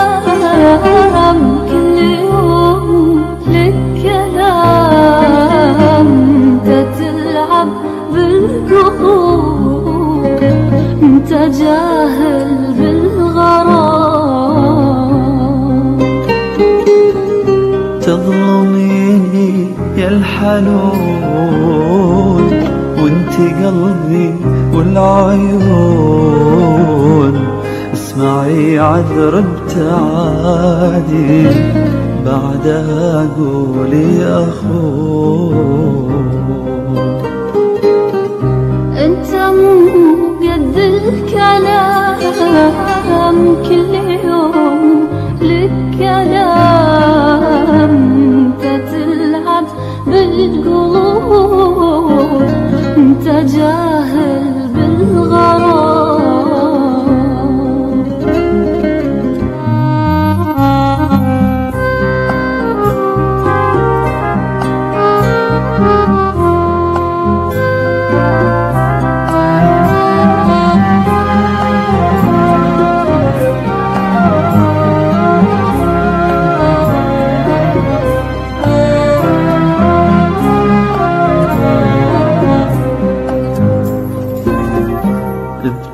الكلام كل يوم لك كلام، انت تلعب بالقلوب، انت جاهل بالغرام. تظلميني يا الحنون، وانت قلبي والعيون، اسمعي عذر ابتعادي بعدها قولي أخون. انت مو قد الكلام كل يوم لك كلام، انت تلعب بالقلوب، انت جاهل بالغرام.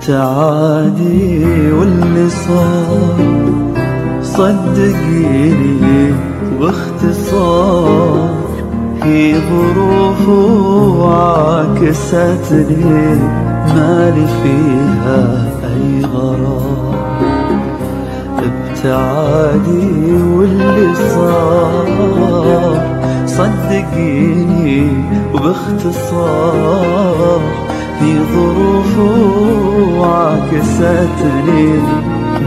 ابتعادي واللي صار صدقيني باختصار، في ظروف وعكستني مالي فيها أي غرام. ابتعادي واللي صار صدقيني وباختصار، في ظروف وعكستني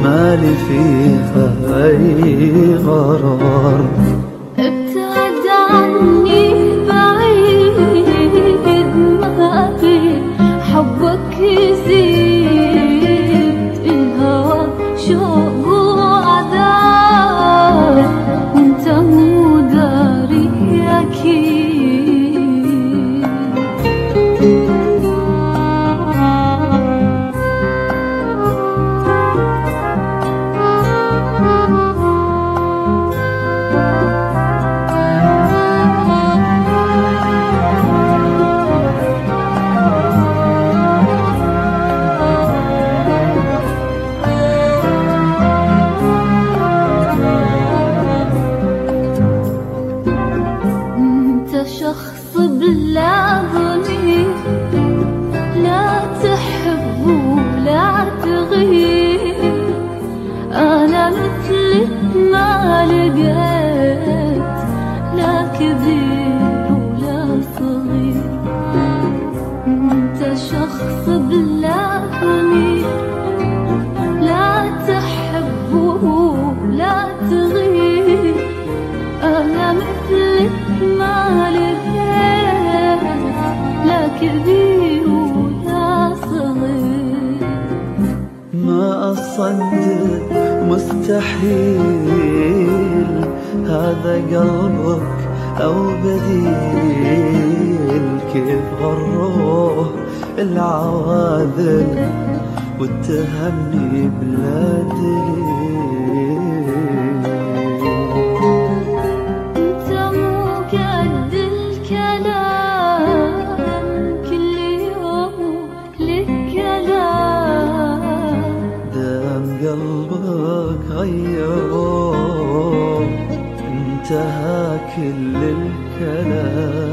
مالي فيها أي غرار. ابتعد عني بعيد، ما أبي حبك يزيد، الهوى شوق وعذاب، وانت مو داري أكيد. شخص بلا ضمير، لا تحب ولا تغير، أنا مثلك ما لقيت، لا كبير ولا صغير. أنت شخص بلا ضمير، لا تحب ولا تغير، أنا مثلك ما لقيت، لا كبير ولا صغير. ما أصدق مستحيل هذا قلبك أو بديل، كيف غروه العواذل واتهمني بلا دليل. انت مو قد الكلام كل يوم لك كلام، دام قلبك غيره انتهى كل الكلام.